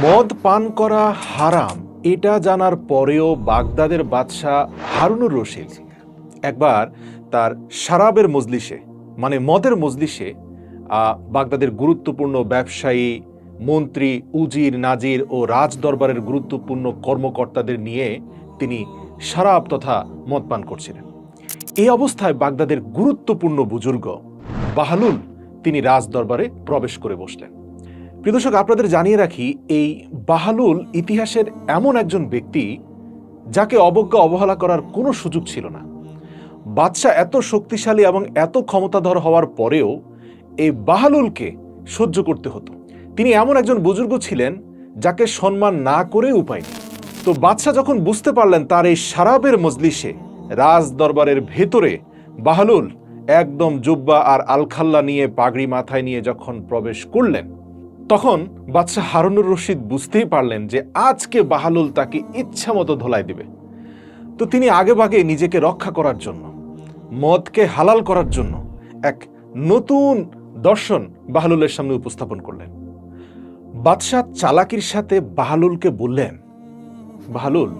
মদ পান করা হারাম এটা জানার পরেও বাগদাদের বাদশাহ হারুনুর রশিদ একবার তার শরাবের মজলিসে মানে মদের মজলিসে বাগদাদের গুরুত্বপূর্ণ ব্যবসায়ী, মন্ত্রী, উজির, নাজির ও রাজ দরবারের গুরুত্বপূর্ণ কর্মকর্তাদের নিয়ে তিনি শরাব তথা মদ পান করছিলেন। এই অবস্থায় বাগদাদের গুরুত্বপূর্ণ বুজুর্গ বাহলুল তিনি রাজ দরবারে প্রবেশ করে বসলেন। প্রিয় দর্শক, আপনাদের জানিয়ে রাখি, এই বাহলুল ইতিহাসের এমন একজন ব্যক্তি যাকে অবজ্ঞা অবহেলা করার কোনো সুযোগ ছিল না। বাদশাহ এত শক্তিশালী এবং এত ক্ষমতাধর হওয়ার পরেও এই বাহলুলকে সহ্য করতে হতো। তিনি এমন একজন বুজুর্গ ছিলেন যাকে সম্মান না করে উপায় নেই। তো বাদশাহ যখন বুঝতে পারলেন তার এই শরাবের মজলিসে রাজ দরবারের ভেতরে বাহলুল একদম জুব্বা আর আলখাল্লা নিয়ে পাগড়ি মাথায় নিয়ে যখন প্রবেশ করলেন, তখন বাদশাহ হারুনুর রশিদ বুঝতেই পারলেন যে আজকে বাহলুল তাকে ইচ্ছা মতো ধোলাই দিবে। তো তিনি আগেভাগে নিজেকে রক্ষা করার জন্য, মদকে হালাল করার জন্য এক নতুন দর্শন বাহলুলের সামনে উপস্থাপন করলেন। বাদশাহ চালাকির সাথে বাহলুলকে বললেন, বাহলুল,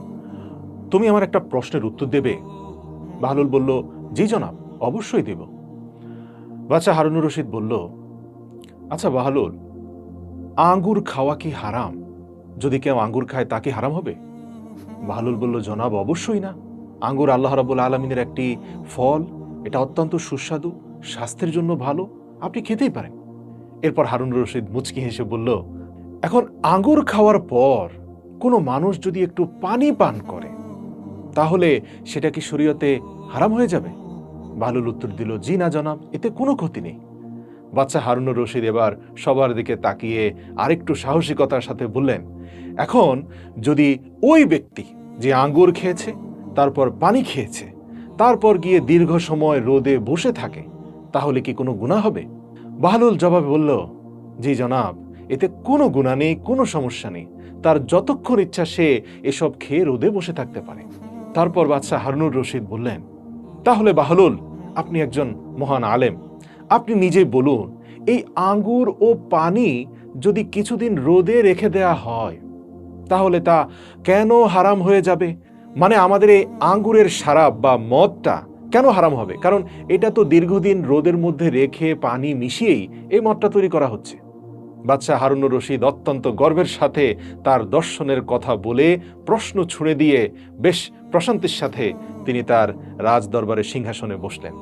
তুমি আমার একটা প্রশ্নের উত্তর দেবে? বাহলুল বলল, জি জনাব, অবশ্যই দেব। বাদশাহ হারুনুর রশিদ বলল, আচ্ছা বাহলুল, আঙ্গুর খাওয়া কি হারাম? যদি কেউ আঙ্গুর খায় তা কি হারাম হবে? বাহলুল বলল, জনাব, অবশ্যই না। আঙ্গুর আল্লাহ রাব্বুল আলামিনের একটি ফল, এটা অত্যন্ত সুস্বাদু, স্বাস্থ্যের জন্য ভালো, আপনি খেতেই পারেন। এরপর হারুনুর রশিদ মুচকি হেসে বলল, এখন আঙ্গুর খাওয়ার পর কোনো মানুষ যদি একটু পানি পান করে তাহলে সেটা কি শরীয়তে হারাম হয়ে যাবে? বাহলুল উত্তর দিল, জি না জনাব, এতে কোনো ক্ষতি নেই। বাদশাহ হারুনুর রশিদ এবার সবার দিকে তাকিয়ে আরেকটু সাহসিকতার সাথে বললেন, এখন যদি ওই ব্যক্তি যে আঙ্গুর খেয়েছে, তারপর পানি খেয়েছে, তারপর গিয়ে দীর্ঘ সময় রোদে বসে থাকে, তাহলে কি কোনো গুনাহ হবে? বাহলুল জবাবে বলল, জি জনাব, এতে কোনো গুনাহ নেই, কোনো সমস্যা নেই। তার যতক্ষণ ইচ্ছা সে এসব খেয়ে রোদে বসে থাকতে পারে। তারপর বাদশাহ হারুনুর রশিদ বললেন, তাহলে বাহলুল, আপনি একজন মহান আলেম, আপনি নিজে বলুন, এই আঙ্গুর ও পানি যদি কিছুদিন রোদে রেখে দেয়া হয় তাহলে তা কেন হারাম হয়ে যাবে? মানে আমাদের এই আঙ্গুরের শরাব বা মদটা কেন হারাম হবে? কারণ এটা তো দীর্ঘদিন রোদের মধ্যে রেখে পানি মিশিয়েই এই মদটা তৈরি করা হচ্ছে। বাদশাহ হারুনুর রশিদ অত্যন্ত গর্বের সাথে তার দর্শনের কথা বলে প্রশ্ন ছুঁড়ে দিয়ে বেশ প্রশান্তির সাথে তিনি তার রাজ দরবারের সিংহাসনে বসলেন।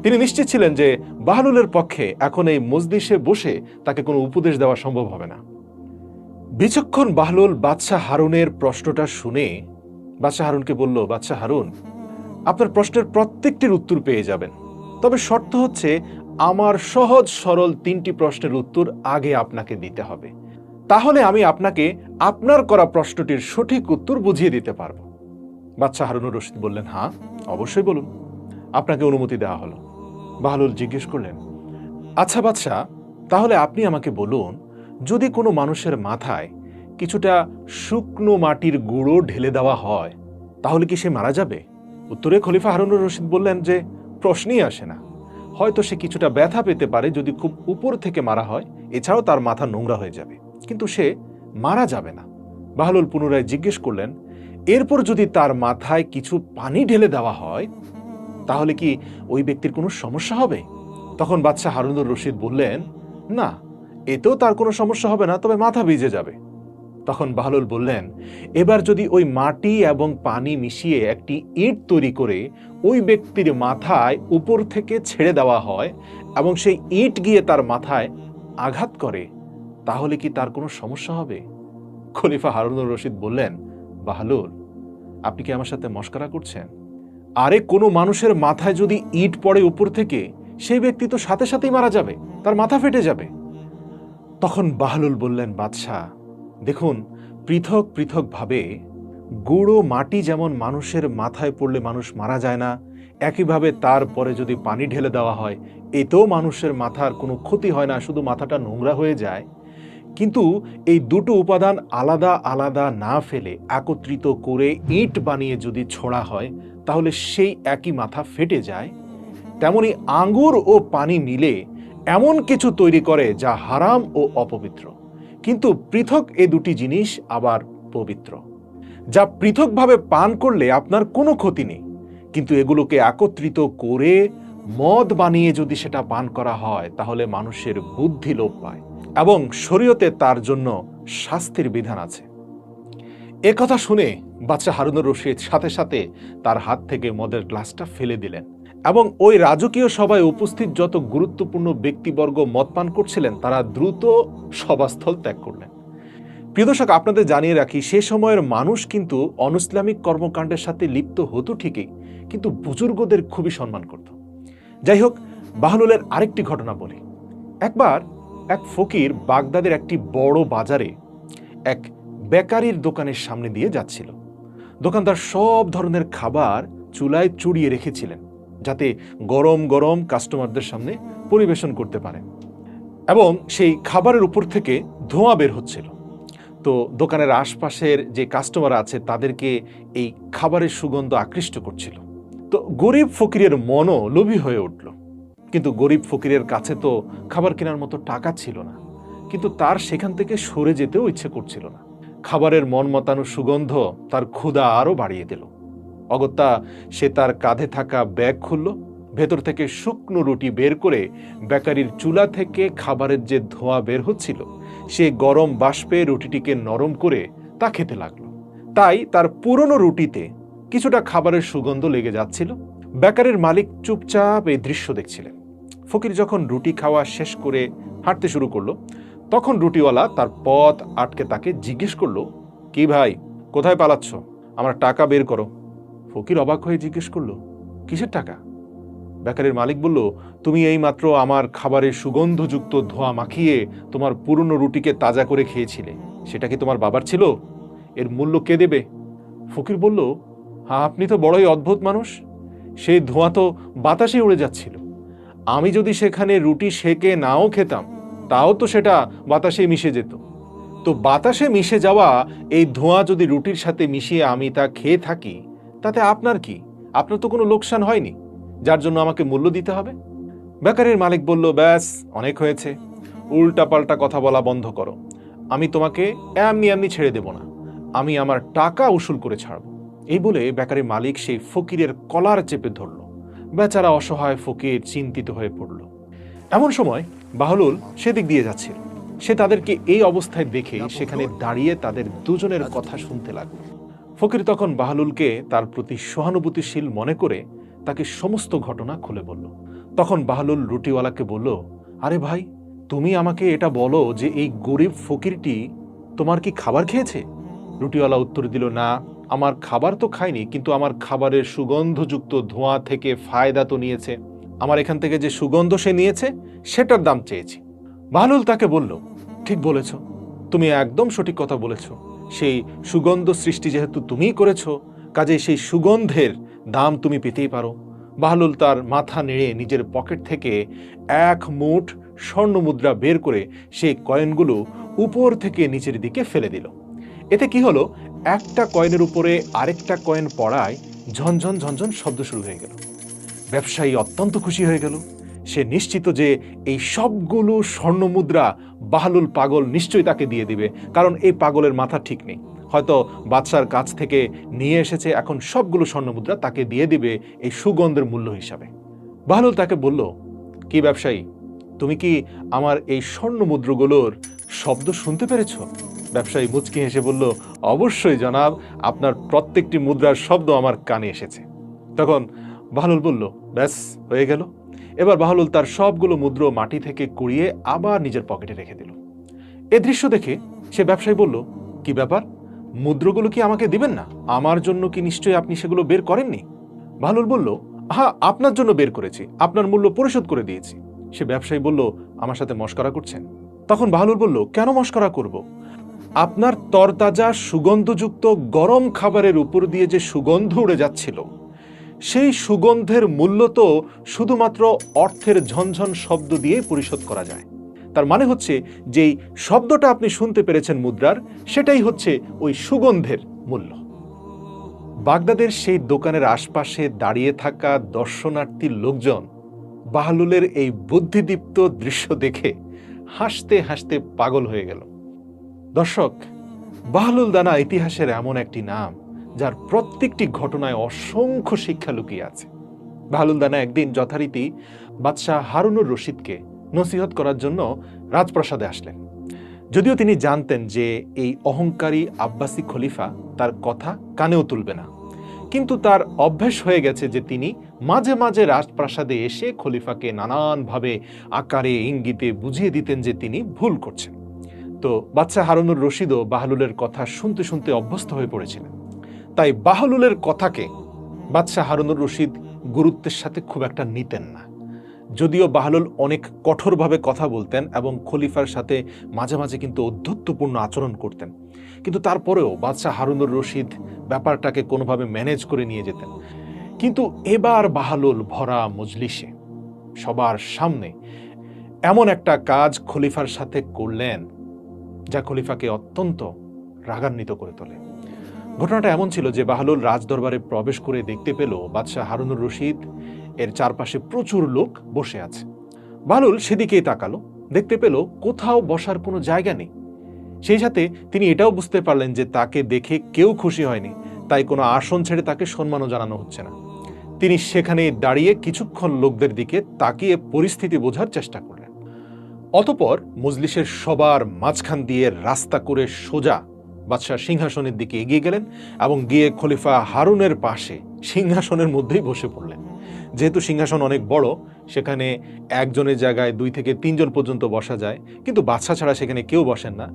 তিনি নিশ্চিত ছিলেন যে বাহলুলের পক্ষে এখন এই মজলিসে বসে তাকে কোনো উপদেশ দেওয়া সম্ভব হবে না। বিচক্ষণ বাহলুল বাদশাহ হারুনের প্রশ্নটা শুনে বাদশাহ হারুনকে বলল, বাদশাহ হারুন, আপনার প্রশ্নের প্রত্যেকটির উত্তর পেয়ে যাবেন, তবে শর্ত হচ্ছে আমার সহজ সরল 3টি প্রশ্নের উত্তর আগে আপনাকে দিতে হবে, তাহলে আমি আপনাকে আপনার করা প্রশ্নটির সঠিক উত্তর বুঝিয়ে দিতে পারব। বাদশাহ হারুনুর রশিদ বললেন, হ্যাঁ, অবশ্যই বলুন। আপনাকে অনুমতি দেওয়া হলো। বাহলুল জিজ্ঞেস করলেন, আচ্ছা বাদশাহ, তাহলে আপনি আমাকে বলুন, যদি কোনো মানুষের মাথায় কিছুটা শুকনো মাটির গুঁড়ো ঢেলে দেওয়া হয় তাহলে কি সে মারা যাবে? উত্তরে খলিফা হারুনুর রশিদ বললেন যে প্রশ্নই আসে না, হয়তো সে কিছুটা ব্যথা পেতে পারে যদি খুব উপর থেকে মারা হয়, এছাড়াও তার মাথা নোংরা হয়ে যাবে, কিন্তু সে মারা যাবে না। বাহলুল পুনরায় জিজ্ঞেস করলেন, এরপর যদি তার মাথায় কিছু পানি ঢেলে দেওয়া হয় তাহলে কি ওই ব্যক্তির কোনো সমস্যা হবে? তখন বাদশাহ হারুনুর রশিদ বললেন, না, এতেও তার কোনো সমস্যা হবে না, তবে মাথা ভিজে যাবে। তখন বাহলুল বললেন, এবার যদি ওই মাটি এবং পানি মিশিয়ে একটি ইট তৈরি করে ওই ব্যক্তির মাথায় উপর থেকে ছেড়ে দেওয়া হয় এবং সেই ইট গিয়ে তার মাথায় আঘাত করে তাহলে কি তার কোনো সমস্যা হবে? খলিফা হারুনুর রশিদ বললেন, বাহলুল, আপনি কি আমার সাথে মশকরা করছেন? আরে কোনো মানুষের মাথায় যদি ইট পড়ে উপর থেকে, সেই ব্যক্তি তো সাথে সাথেই মারা যাবে, তার মাথা ফেটে যাবে। তখন বাহলুল বললেন, বাদশাহ, দেখুন, পৃথক পৃথক ভাবে গুঁড়ো মাটি যেমন মানুষের মাথায় পড়লে মানুষ মারা যায় না, একইভাবে তারপরে যদি পানি ঢেলে দেওয়া হয় এতেও মানুষের মাথার কোনো ক্ষতি হয় না, শুধু মাথাটা নোংরা হয়ে যায়। কিন্তু এই দুটো উপাদান আলাদা আলাদা না ফেলে একত্রিত করে ইট বানিয়ে যদি ছোড়া হয় তাহলে সেই একই মাথা ফেটে যায়। তেমনি আঙ্গুর ও পানি মিলে এমন কিছু তৈরি করে যা হারাম ও অপবিত্র। কিন্তু পৃথক এ দুটি জিনিস আবার পবিত্র। যা পৃথকভাবে পান করলে আপনার কোনো ক্ষতি নেই, কিন্তু এগুলোকে একত্রিত করে মদ বানিয়ে যদি সেটা পান করা হয় তাহলে মানুষের বুদ্ধি লোপ পায় এবং শরীয়তে তার জন্য শাস্তির বিধান আছে। এ কথা শুনে বাদশা হারুনুর রশিদ সাথে সাথে তার হাত থেকে মদের গ্লাসটা ফেলে দিলেন এবং ওই রাজকীয় সভায় উপস্থিত যত গুরুত্বপূর্ণ ব্যক্তিবর্গ মদ পান করছিলেন তারা দ্রুত সভাস্থল ত্যাগ করলেন। প্রিয় দর্শক, আপনাদের জানিয়ে রাখি, সে সময়ের মানুষ কিন্তু অনইসলামিক কর্মকাণ্ডের সাথে লিপ্ত হতো ঠিকই, কিন্তু বুজুর্গদের খুবই সম্মান করত। যাই হোক, বাহলুলের আরেকটি ঘটনা বলি। একবার এক ফকির বাগদাদের একটি বড় বাজারে এক বেকারির দোকানের সামনে দিয়ে যাচ্ছিল। দোকানদার সব ধরনের খাবার চুলায় চুড়িয়ে রেখেছিলেন যাতে গরম গরম কাস্টমারদের সামনে পরিবেশন করতে পারে, এবং সেই খাবারের উপর থেকে ধোঁয়া বের হচ্ছিল। তো দোকানের আশপাশের যে কাস্টমার আছে তাদেরকে এই খাবারের সুগন্ধ আকৃষ্ট করছিল। তো গরিব ফকিরের মনও লোভী হয়ে উঠল, কিন্তু গরিব ফকিরের কাছে তো খাবার কেনার মতো টাকা ছিল না, কিন্তু তার সেখান থেকে সরে যেতেও ইচ্ছে করছিল না। খাবারের মন মতানো সুগন্ধ তার ক্ষুধা আরও বাড়িয়ে দিল। অগত্যা সে তার কাঁধে থাকা ব্যাগ খুলল, ভেতর থেকে শুকনো রুটি বের করে বেকারির চুলা থেকে খাবারের যে ধোঁয়া বের হচ্ছিল সে গরম বাষ্পে রুটিটিকে নরম করে তা খেতে লাগলো। তাই তার পুরনো রুটিতে কিছুটা খাবারের সুগন্ধ লেগে যাচ্ছিল। বেকারির মালিক চুপচাপ এই দৃশ্য দেখছিলেন। ফকির যখন রুটি খাওয়া শেষ করে হাঁটতে শুরু করলো তখন রুটিওয়ালা তার পথ আটকে তাকে জিজ্ঞেস করলো, কি ভাই, কোথায় পালাচ্ছ? আমার টাকা বের করো। ফকির অবাক হয়ে জিজ্ঞেস করলো, কিসের টাকা? বেকারির মালিক বলল, তুমি এই মাত্র আমার খাবারের সুগন্ধযুক্ত ধোঁয়া মাখিয়ে তোমার পুরনো রুটিকে তাজা করে খেয়েছিলে, সেটা কি তোমার বাবার ছিল? এর মূল্য কে দেবে? ফকির বলল, হ্যাঁ, আপনি তো বড়ই অদ্ভুত মানুষ। সেই ধোঁয়া তো বাতাসে উড়ে যাচ্ছিল। আমি যদি সেখানে রুটি সেকে নাও খেতাম তাও তো সেটা বাতাসে মিশে যেত। তো বাতাসে মিশে যাওয়া এই ধোঁয়া যদি রুটির সাথে মিশিয়ে আমি তা খেয়ে থাকি তাতে আপনার কি? আপনার তো কোনো লোকসান হয়নি, যার জন্য আমাকে মূল্য দিতে হবে। বেকারির মালিক বলল, ব্যাস, অনেক হয়েছে, উল্টা পাল্টা কথা বলা বন্ধ করো। আমি তোমাকে এমনি এমনি ছেড়ে দেব না, আমি আমার টাকা উসুল করে ছাড়ব। এই বলে বেকারির মালিক সেই ফকিরের কলার চেপে ধরল। বেচারা অসহায় ফকির চিন্তিত হয়ে পড়ল। এমন সময় বাহলুল সেদিক দিয়ে যাচ্ছিল। সে তাদেরকে এই অবস্থায় দেখে সেখানে দাঁড়িয়ে তাদের দুজনের কথা শুনতে লাগল। ফকির তখন বাহলুলকে তার প্রতি সহানুভূতিশীল মনে করে তাকে সমস্ত ঘটনা খুলে বলল। তখন বাহলুল রুটিওয়ালাকে বলল, আরে ভাই, তুমি আমাকে এটা বলো যে এই গরিব ফকিরটি তোমার কি খাবার খেয়েছে? রুটিওয়ালা উত্তর দিল, না, আমার খাবার তো খায়নি, কিন্তু আমার খাবারের সুগন্ধযুক্ত ধোঁয়া থেকে ফায়দা তো নিয়েছে। আমার এখান থেকে যে সুগন্ধ সে নিয়েছে সেটার দাম চেয়েছি। বাহলুল তাকে বলল, ঠিক বলেছ, তুমি একদম সঠিক কথা বলেছ। সেই সুগন্ধ সৃষ্টি যেহেতু তুমিই করেছ, কাজে সেই সুগন্ধের দাম তুমি পেতেই পারো। বাহলুল তার মাথা নেড়ে নিজের পকেট থেকে 1 মুঠ স্বর্ণ মুদ্রা বের করে সেই কয়েনগুলো উপর থেকে নিচের দিকে ফেলে দিল। এতে কি হলো, একটা কয়েনের উপরে আরেকটা কয়েন পড়ায় ঝনঝন ঝনঝন শব্দ শুরু হয়ে গেল। ব্যবসায়ী অত্যন্ত খুশি হয়ে গেল। সে নিশ্চিত যে এই সবগুলো স্বর্ণ মুদ্রা বাহলুল পাগল নিশ্চয়ই তাকে দিয়ে দিবে, কারণ এই পাগলের মাথা ঠিক নেই। হয়তো বাদশার কাছ থেকে নিয়ে এসেছে, এখন সবগুলো স্বর্ণ মুদ্রা তাকে দিয়ে দিবে এই সুগন্ধের মূল্য হিসাবে। বাহলুল তাকে বলল, কি ব্যবসায়ী, তুমি কি আমার এই স্বর্ণ মুদ্রাগুলোর শব্দ শুনতে পেরেছ? ব্যবসায়ী মুচকি হেসে বলল, অবশ্যই জনাব, আপনার প্রত্যেকটি মুদ্রার শব্দ আমার কানে এসেছে। তখন বাহলুল বলল, ব্যাস, হয়ে গেল। এবার বাহলুল তার সবগুলো মুদ্রা মাটি থেকে কুড়িয়ে আবার নিজের পকেটে রেখে দিল। এ দৃশ্য দেখে সে ব্যবসায়ী বলল, কি ব্যাপার, মুদ্রাগুলো কি আমাকে দিবেন না? আমার জন্য কি নিশ্চয়ই আপনি সেগুলো বের করেননি? বাহলুল বলল, হ্যাঁ, আপনার জন্য বের করেছি, আপনার মূল্য পরিশোধ করে দিয়েছি। সে ব্যবসায়ী বলল, আমার সাথে মশকরা করছেন? তখন বাহলুল বলল, কেন মশকরা করব? আপনার তরতাজা সুগন্ধযুক্ত গরম খাবারের উপর দিয়ে যে সুগন্ধ উড়ে যাচ্ছিল সেই সুগন্ধের মূল্য তো শুধুমাত্র অর্থের ঝনঝন শব্দ দিয়ে পরিশোধ করা যায়। তার মানে হচ্ছে যেই শব্দটা আপনি শুনতে পেরেছেন মুদ্রার, সেটাই হচ্ছে ওই সুগন্ধের মূল্য। বাগদাদের সেই দোকানের আশপাশে দাঁড়িয়ে থাকা দর্শনার্থী লোকজন বাহলুলের এই বুদ্ধিদীপ্ত দৃশ্য দেখে হাসতে হাসতে পাগল হয়ে গেল। দর্শক, বাহলুল দানা ইতিহাসের এমন একটি নাম যার প্রত্যেকটি ঘটনায় অসংখ্য শিক্ষা লুকিয়ে আছে। বাহলুল দানা একদিন যথারীতি বাদশাহ হারুনুর রশিদকে নসিহত করার জন্য রাজপ্রাসাদে আসলেন। যদিও তিনি জানতেন যে এই অহংকারী আব্বাসী খলিফা তার কথা কানেও তুলবে না, কিন্তু তার অভ্যাস হয়ে গেছে যে তিনি মাঝে মাঝে রাজপ্রাসাদে এসে খলিফাকে নানানভাবে আকারে ইঙ্গিতে বুঝিয়ে দিতেন যে তিনি ভুল করছেন। তো বাদশাহ হারুনুর রশিদও বাহলুলের কথা শুনতে শুনতে অভ্যস্ত হয়ে পড়েছিলেন। তাই বাহলুলের কথাকে বাদশাহ হারুনুর রশিদ গুরুত্বের সাথে খুব একটা নিতেন না। যদিও বাহলুল অনেক কঠোরভাবে কথা বলতেন এবং খলিফার সাথে মাঝে মাঝে কিন্তু ঔদ্ধত্যপূর্ণ আচরণ করতেন, কিন্তু তারপরেও বাদশাহ হারুনুর রশিদ ব্যাপারটাকে কোনোভাবে ম্যানেজ করে নিয়ে যেতেন। কিন্তু এবার বাহলুল ভরা মজলিসে সবার সামনে এমন একটা কাজ খলিফার সাথে করলেন যা খলিফাকে অত্যন্ত রাগান্বিত করে তোলে। ঘটনাটা এমন ছিল যে বাহলুল রাজদরবারে প্রবেশ করে দেখতে পেল বাদশাহ হারুনুর রশিদ এর চারপাশে প্রচুর লোক বসে আছে। বাহলুল সেদিকেই তাকালো, দেখতে পেল কোথাও বসার কোনো জায়গা নেই। সেই সাথে তিনি এটাও বুঝতে পারলেন যে তাকে দেখে কেউ খুশি হয়নি, তাই কোনো আসন ছেড়ে তাকে সম্মানও জানানো হচ্ছে না। তিনি সেখানে দাঁড়িয়ে কিছুক্ষণ লোকদের দিকে তাকিয়ে পরিস্থিতি বোঝার চেষ্টা করলেন। অতঃপর মজলিসের সবার মাঝখান দিয়ে রাস্তা করে সোজা বাদশাহ সিংহাসনের দিকে এগিয়ে গেলেন এবং গিয়ে খলিফা হারুনের পাশে সিংহাসনের মধ্যেই বসে পড়লেন। যেহেতু সিংহাসন অনেক বড়, সেখানে একজনের জায়গায় 2 থেকে 3 জন পর্যন্ত বসা যায়, কিন্তু বাদশা ছাড়া সেখানে কেউ বসেন না।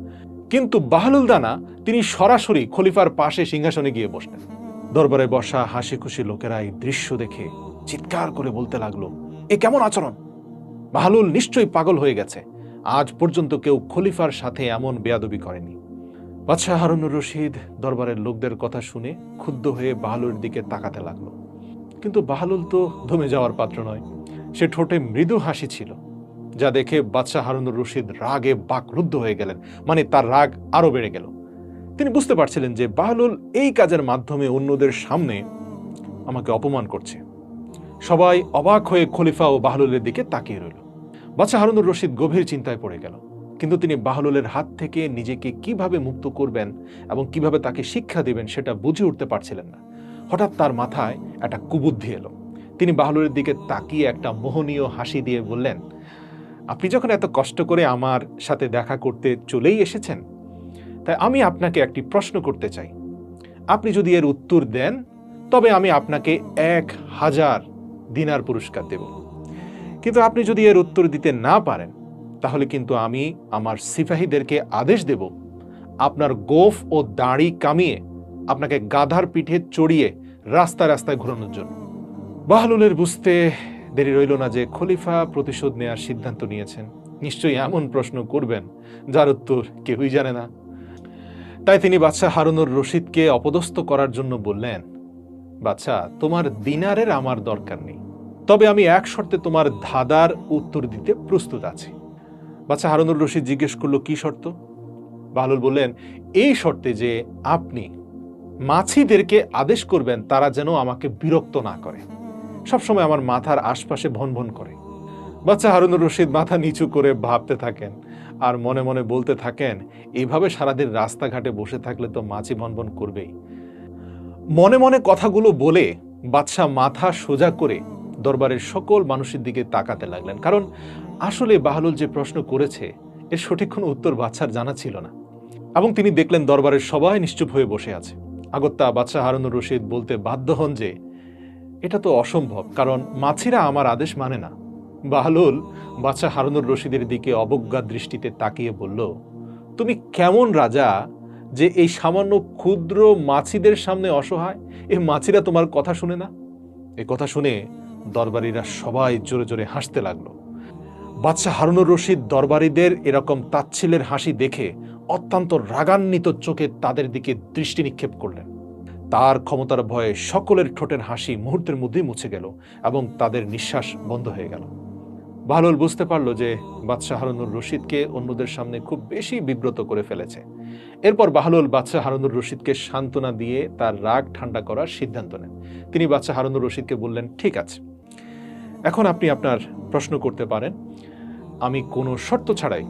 কিন্তু বাহলুল দানা তিনি সরাসরি খলিফার পাশে সিংহাসনে গিয়ে বসলেন। দরবারে বসা হাসি খুশি লোকেরা এই দৃশ্য দেখে চিৎকার করে বলতে লাগলো, এ কেমন আচরণ! বাহলুল নিশ্চয়ই পাগল হয়ে গেছে, আজ পর্যন্ত কেউ খলিফার সাথে এমন বেয়াদবি করেনি। বাদশাহ হারুনুর রশিদ দরবারের লোকদের কথা শুনে ক্ষুব্ধ হয়ে বাহলুলের দিকে তাকাতে লাগলো, কিন্তু বাহলুল তো দমে যাওয়ার পাত্র নয়। সে ঠোঁটে মৃদু হাসি ছিল, যা দেখে বাদশাহ হারুনুর রশিদ রাগে বাকরুদ্ধ হয়ে গেলেন, মানে তার রাগ আরো বেড়ে গেল। তিনি বুঝতে পারছিলেন যে বাহলুল এই কাজের মাধ্যমে অন্যদের সামনে আমাকে অপমান করছে। সবাই অবাক হয়ে খলিফা ও বাহলুলের দিকে তাকিয়ে রইল। বাদশাহ হারুনুর রশিদ গভীর চিন্তায় পড়ে গেল, কিন্তু তিনি বাহলুলের হাত থেকে নিজেকে কিভাবে মুক্ত করবেন এবং কিভাবে তাকে শিক্ষা দিবেন সেটা বুঝে উঠতে পারছিলেন না। হঠাৎ তার মাথায় একটা কুবুদ্ধি এলো। তিনি বাহলুলের দিকে তাকিয়ে একটা মোহনীয় হাসি দিয়ে বললেন, আপনি যখন এত কষ্ট করে আমার সাথে দেখা করতে চলেই এসেছেন, তাই আমি আপনাকে একটি প্রশ্ন করতে চাই। আপনি যদি এর উত্তর দেন তবে আমি আপনাকে 1000 দিনার পুরস্কার দেব, কিন্তু আপনি যদি এর উত্তর দিতে না পারেন তাহলে কিন্তু আমি আমার সিপাহীদেরকে আদেশ দেব আপনার গোঁফ ও দাড়ি কামিয়ে আপনাকে গাধার পিঠে চড়িয়ে রাস্তায় রাস্তায় ঘোরানোর জন্য। বাহলুলের বুঝতে দেরি রইল না যে খলিফা প্রতিশোধ নেওয়ার সিদ্ধান্ত নিয়েছেন। নিশ্চয়ই এমন প্রশ্ন করবেন যার উত্তর কেউই জানে না। তাই তিনি বাদশাহ হারুনুর রশিদকে অপদস্থ করার জন্য বললেন, বাদশাহ, তোমার দিনারের আমার দরকার নেই, তবে আমি এক শর্তে তোমার ধাঁধার উত্তর দিতে প্রস্তুত আছি। বাদশাহ হারুনুর রশিদ জিজ্ঞেস করলো, কি শর্ত? বাহলুল বললেন, এই শর্তে যে আপনি মাছিদেরকে আদেশ করবেন তারা যেন আমাকে বিরক্ত না করে, সবসময় আমার মাথার আশপাশে ভন ভন করে। বাদশাহ হারুনুর রশিদ মাথা নিচু করে ভাবতে থাকেন আর মনে মনে বলতে থাকেন, এইভাবে সারাদিন রাস্তাঘাটে বসে থাকলে তো মাছি ভনভন করবেই। মনে মনে কথাগুলো বলে বাদশাহ মাথা সোজা করে দরবারের সকল মানুষের দিকে তাকাতে লাগলেন, কারণ আসলে বাহলুল যে প্রশ্ন করেছে এর সঠিক কোনো উত্তর বাদশার জানা ছিল না। এবং তিনি দেখলেন দরবারের সবাই নিশ্চুপ হয়ে বসে আছে। আগত্যা বাদশাহ হারুনুর রশিদ বলতে বাধ্য হন যে এটা তো অসম্ভব, কারণ মাছিরা আমার আদেশ মানে না। বাহলুল বাদশাহ হারুনুর রশিদের দিকে অবজ্ঞা দৃষ্টিতে তাকিয়ে বলল, তুমি কেমন রাজা যে এই সামান্য ক্ষুদ্র মাছিদের সামনে অসহায়? এই মাছিরা তোমার কথা শুনে না? এই কথা শুনে দরবারীরা সবাই জোরে জোরে হাসতে লাগলো। বাদশাহ হারুনুর রশিদ দরবারীদের এরকম তাচ্ছিল্যের হাসি দেখে অত্যন্ত রাগান্বিত চোখে তাদের দিকে দৃষ্টি নিক্ষেপ করলেন। তার ক্ষমতার ভয়ে সকলের ঠোঁটের হাসি মুহূর্তের মধ্যেই মুছে গেল এবং তাদের নিঃশ্বাস বন্ধ হয়ে গেল। বাহলুল বুঝতে পারল যে বাদশাহ হারুনুর রশিদকে অন্যদের সামনে খুব বেশি বিব্রত করে ফেলেছে। এরপর বাহলুল বাদশাহ হারুনুর রশিদকে সান্ত্বনা দিয়ে তার রাগ ঠান্ডা করার সিদ্ধান্ত নেন। তিনি বাদশাহ হারুনুর রশিদকে বললেন, ঠিক আছে, এখন আপনি আপনার প্রশ্ন করতে পারেন। আমি কোনো শর্ত ছাড়াই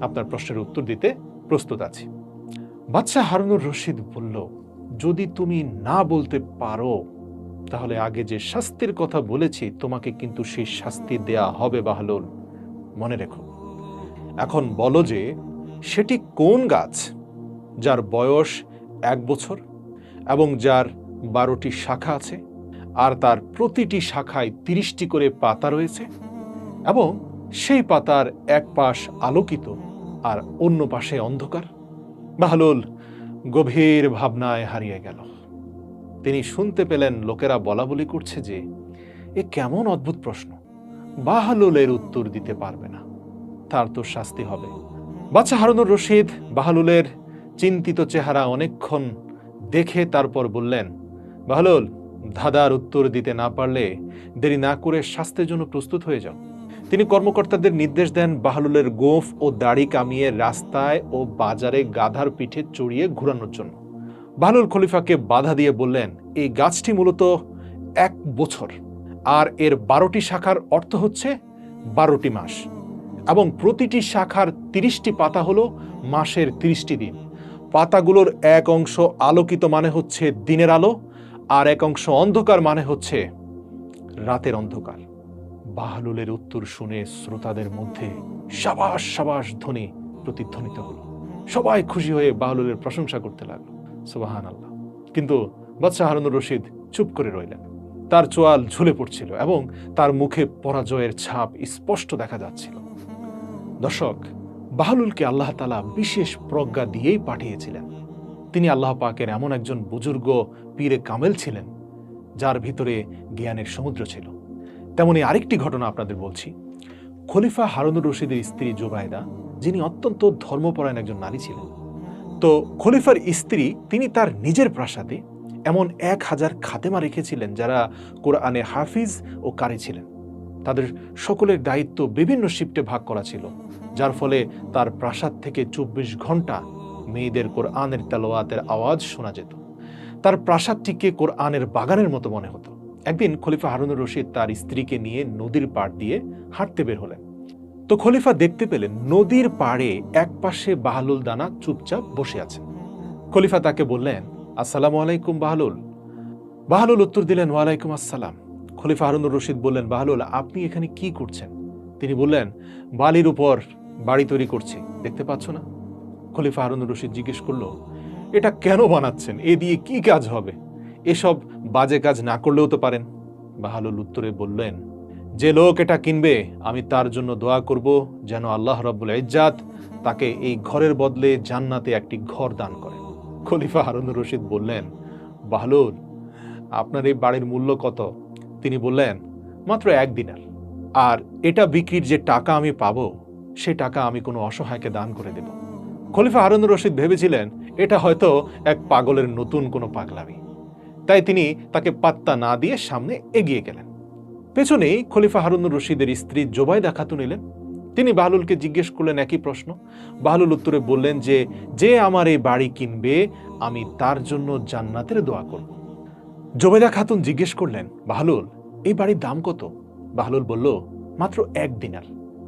আপনার প্রশ্নের উত্তর দিতে প্রস্তুত আছি। বাদশাহ হারুনুর রশিদ বলল, যদি তুমি না বলতে পারো তাহলে আগে যে শাস্তির কথা বলেছি তোমাকে কিন্তু সেই শাস্তি দেয়া হবে বাহলুল, মনে রেখো। এখন বলো যে সেটি কোন গাছ যার বয়স 1 বছর এবং যার 12টি শাখা আছে, আর তার প্রতিটি শাখায় 30টি করে পাতা রয়েছে, এবং সেই পাতার এক পাশ আলোকিত আর অন্য পাশে অন্ধকার। বাহলুল গভীর ভাবনায় হারিয়ে গেল। তিনি শুনতে পেলেন লোকেরা বলা বলি করছে যে এ কেমন অদ্ভুত প্রশ্ন, বাহলুলের উত্তর দিতে পারবে না, তার তো শাস্তি হবে। বাদশাহ হারুনুর রশিদ বাহলুলের চিন্তিত চেহারা অনেকক্ষণ দেখে তারপর বললেন, বাহলুল, ধাঁধার উত্তর দিতে না পারলে দেরি না করে শাস্তির জন্য প্রস্তুত হয়ে যাও। তিনি কর্মকর্তাদের নির্দেশ দেন বাহলুলের গোঁফ ও দাড়ি কামিয়ে রাস্তায় ও বাজারে গাধার পিঠে চড়িয়ে ঘুরানোর জন্য। বাহলুল খলিফাকে বাধা দিয়ে বললেন, এই গাছটি মূলত 1 বছর, আর এর 12টি শাখার অর্থ হচ্ছে 12টি মাস, এবং প্রতিটি শাখার 30টি পাতা হলো মাসের 30টি দিন। পাতাগুলোর এক অংশ আলোকিত মানে হচ্ছে দিনের আলো, আর এক অংশ অন্ধকার মানে হচ্ছে রাতের অন্ধকার। বাহলুলের উত্তর শুনে শ্রোতাদের মধ্যে সাবাস সাবাস ধ্বনি প্রতিধ্বনিত হলো। সবাই খুশি হয়ে বাহলুলের প্রশংসা করতে লাগলো, সুবহানাল্লাহ। কিন্তু বাদশাহ হারুনুর রশিদ চুপ করে রইলেন। তার চোয়াল ঝুলে পড়ছিল এবং তার মুখে পরাজয়ের ছাপ স্পষ্ট দেখা যাচ্ছিল। দর্শক, বাহলুলকে আল্লাহ তাআলা বিশেষ প্রজ্ঞা দিয়েই পাঠিয়েছিলেন। তিনি আল্লাহ পাকের এমন একজন বুজুর্গ পীরে কামেল ছিলেন যার ভিতরে জ্ঞানের সমুদ্র ছিল। তেমনি আরেকটি ঘটনা আপনাদের বলছি। খলিফা হারুনুর রশিদের স্ত্রী জোবায়দা, যিনি অত্যন্ত ধর্মপরায়ণ একজন নারী ছিলেন, তো খলিফার স্ত্রী তিনি তার নিজের প্রাসাদে এমন 1000 খাদেমা রেখেছিলেন যারা কোরআনে হাফিজ ও কারি ছিলেন। তাদের সকলের দায়িত্ব বিভিন্ন শিফটে ভাগ করা ছিল, যার ফলে তার প্রাসাদ থেকে 24 ঘন্টা মেয়েদের কোরআনের তেলাওয়াতের আওয়াজ শোনা যেত। তার প্রাসাদটিকে কোরআনের বাগানের মতো মনে হতো। একদিন খলিফা হারুনুর রশিদ তার স্ত্রীকে নিয়ে নদীর পাড় দিয়ে হাঁটতে বের হলেন। তো খলিফা দেখতে পেলেন নদীর পাড়ে এক পাশে বাহলুল দানা চুপচাপ বসে আছেন। খলিফা তাকে বললেন, আসসালামু আলাইকুম বাহলুল। বাহলুল উত্তর দিলেন, ওয়ালাইকুম আসসালাম। খলিফা হারুনুর রশিদ বললেন, বাহলুল, আপনি এখানে কি করছেন? তিনি বললেন, বালির উপর বাড়ি তৈরি করছি, দেখতে পাচ্ছ না? খলিফা হারুনুর রশিদ জিজ্ঞেস করল, এটা কেন বানাচ্ছেন? এ দিয়ে কি কাজ হবে? এসব বাজে কাজ না করলেও তো পারেন। বাহলুল উত্তরে বললেন, যে লোক এটা কিনবে আমি তার জন্য দোয়া করব যেন আল্লাহ রাব্বুল ইজ্জাত তাকে এই ঘরের বদলে জান্নাতে একটি ঘর দান করেন। খলিফা হারুনুর রশিদ বললেন, বাহলুল, আপনার এই বাড়ির মূল্য কত? তিনি বললেন, মাত্র 1 দিনার। আর এটা বিক্রির যে টাকা আমি পাবো সে টাকা আমি কোনো অসহায়কে দান করে দেব। খলিফা হারুনুর রশিদ ভেবেছিলেন এটা হয়তো এক পাগলের নতুন কোনো পাগলামি, তাই তিনি তাকে পাত্তা না দিয়ে সামনে এগিয়ে গেলেন। পেছনেই খলিফা হারুনুর রশিদের স্ত্রী জোবায়দা খাতুন এলেন। তিনি বাহলুলকে জিজ্ঞেস করলেন একই প্রশ্ন। বাহলুল উত্তরে বললেন যে যে আমার এই বাড়ি কিনবে আমি তার জন্য জান্নাতের দোয়া করব। জোবায়দা খাতুন জিজ্ঞেস করলেন, বাহলুল, এই বাড়ির দাম কত? বাহলুল বলল, মাত্র 1 দিনার।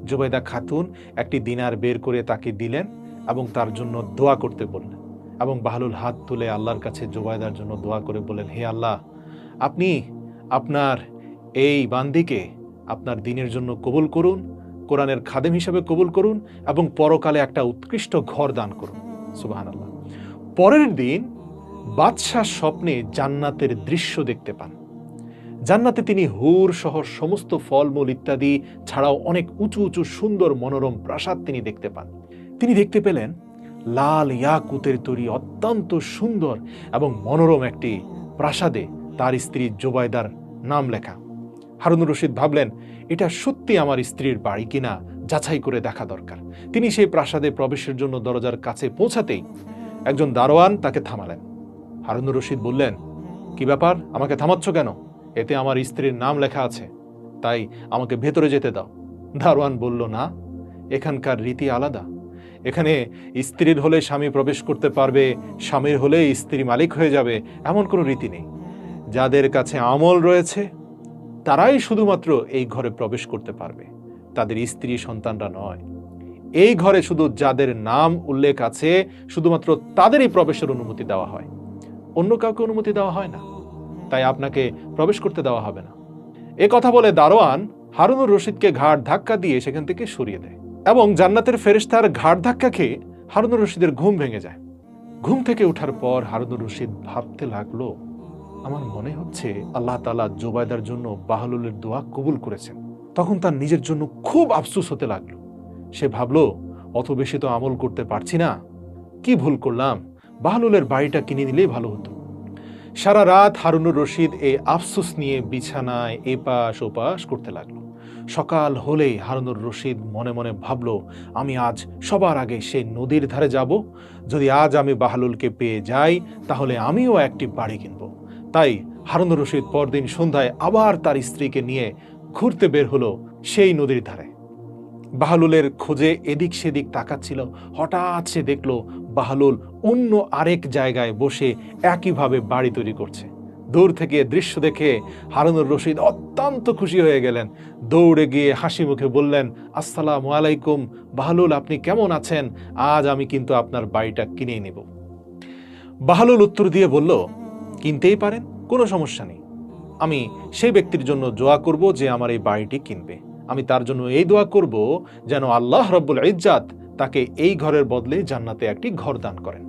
জোবায়দা খাতুন একটি দিনার বের করে তাকে দিলেন এবং তার জন্য দোয়া করতে বললেন। এবং বাহলুল হাত তুলে আল্লাহর কাছে জোবায়দার জন্য দোয়া করে বললেন, হে আল্লাহ, আপনি আপনার এই বান্দিকে আপনার দ্বীনের জন্য কবুল করুন, কোরআনের খাদেম হিসেবে কবুল করুন এবং পরকালে একটা উৎকৃষ্ট ঘর দান করুন। সুবহানাল্লাহ। পরের দিন বাদশাহ স্বপ্নে জান্নাতের দৃশ্য দেখতে পান। জান্নাতে তিনি হুর সহ সমস্ত ফলমূল ইত্যাদি ছাড়াও অনেক উঁচু উঁচু সুন্দর মনোরম প্রাসাদ তিনি দেখতে পান। তিনি দেখতে পেলেন লাল ইয়াকুতের তৈরি অত্যন্ত সুন্দর এবং মনোরম একটি প্রাসাদে তার স্ত্রী জোবায়দার নাম লেখা। হারুনুর রশিদ ভাবলেন, এটা সত্যি আমার স্ত্রীর বাড়ি কিনা যাচাই করে দেখা দরকার। তিনি সেই প্রাসাদে প্রবেশের জন্য দরজার কাছে পৌঁছাতেই একজন দারোয়ান তাকে থামালেন। হারুনুর রশিদ বললেন, কি ব্যাপার, আমাকে থামাচ্ছ কেন? এতে আমার স্ত্রীর নাম লেখা আছে, তাই আমাকে ভেতরে যেতে দাও। দারোয়ান বলল, না, এখানকার রীতি আলাদা। এখানে স্ত্রীর হলে স্বামী প্রবেশ করতে পারবে, স্বামীর হলে স্ত্রী মালিক হয়ে যাবে, এমন কোনো রীতি নেই। যাদের কাছে আমল রয়েছে তারাই শুধুমাত্র এই ঘরে প্রবেশ করতে পারবে, তাদের স্ত্রী সন্তানরা নয়। এই ঘরে শুধু যাদের নাম উল্লেখ আছে শুধুমাত্র তাদেরই প্রবেশের অনুমতি দেওয়া হয়, অন্য কাউকে অনুমতি দেওয়া হয় না, তাই আপনাকে প্রবেশ করতে দেওয়া হবে না। এ কথা বলে দারোয়ান হারুনুর রশিদকে ঘাড় ধাক্কা দিয়ে সেখান থেকে সরিয়ে দেয় এবং জান্নাতের ফেরেশতার ঘাড় ধাক্কা খেয়ে হারুনুর রশিদের ঘুম ভেঙে যায়। ঘুম থেকে ওঠার পর হারুনুর রশিদ ভাবতে লাগলো, আমার মনে হচ্ছে আল্লাহ তাআলা জুবাইদার জন্য বাহলুলের দোয়া কবুল করেছেন। তখন তার নিজের জন্য খুব আফসোস হতে লাগলো। সে ভাবলো, অত বেশি তো আমল করতে পারছি না, কি ভুল করলাম, বাহলুলের বাড়িটা কিনে নিলেই ভালো হতো। সারা রাত হারুনুর রশিদ এই আফসোস নিয়ে বিছানায় এপাশ ওপাশ করতে লাগলো। সকাল হলেই হারুনুর রশিদ মনে মনে ভাবলো, আমি আজ সবার আগে সেই নদীর ধারে যাব, যদি আজ আমি বাহলুলকে পেয়ে যাই তাহলে আমিও একটি বাড়ি কিনব। তাই হারুনুর রশিদ পরদিন সন্ধ্যায় আবার তার স্ত্রীকে নিয়ে ঘুরতে বের হলো সেই নদীর ধারে। বাহলুলের খোঁজে এদিক সেদিক তাকাচ্ছিল, হঠাৎ সে দেখলো বাহলুল অন্য আরেক জায়গায় বসে একইভাবে বাড়ি তৈরি করছে। দূর থেকে দৃশ্য দেখে হারুনুর রশিদ অত্যন্ত খুশি হয়ে গেলেন। দৌড়ে গিয়ে হাসি মুখে বললেন, আসসালামু আলাইকুম বাহলুল, আপনি কেমন আছেন? আজ আমি কিন্তু আপনার বাড়িটা কিনে নেব। বাহলুল উত্তর দিয়ে বলল, কিনতেই পারেন, কোনো সমস্যা নেই। আমি সেই ব্যক্তির জন্য দোয়া করব যে আমার এই বাড়িটি কিনবে। আমি তার জন্য এই দোয়া করব যেন আল্লাহ রব্বুল ইজ্জাত তাকে এই ঘরের বদলে জান্নাতে একটি ঘর দান করেন।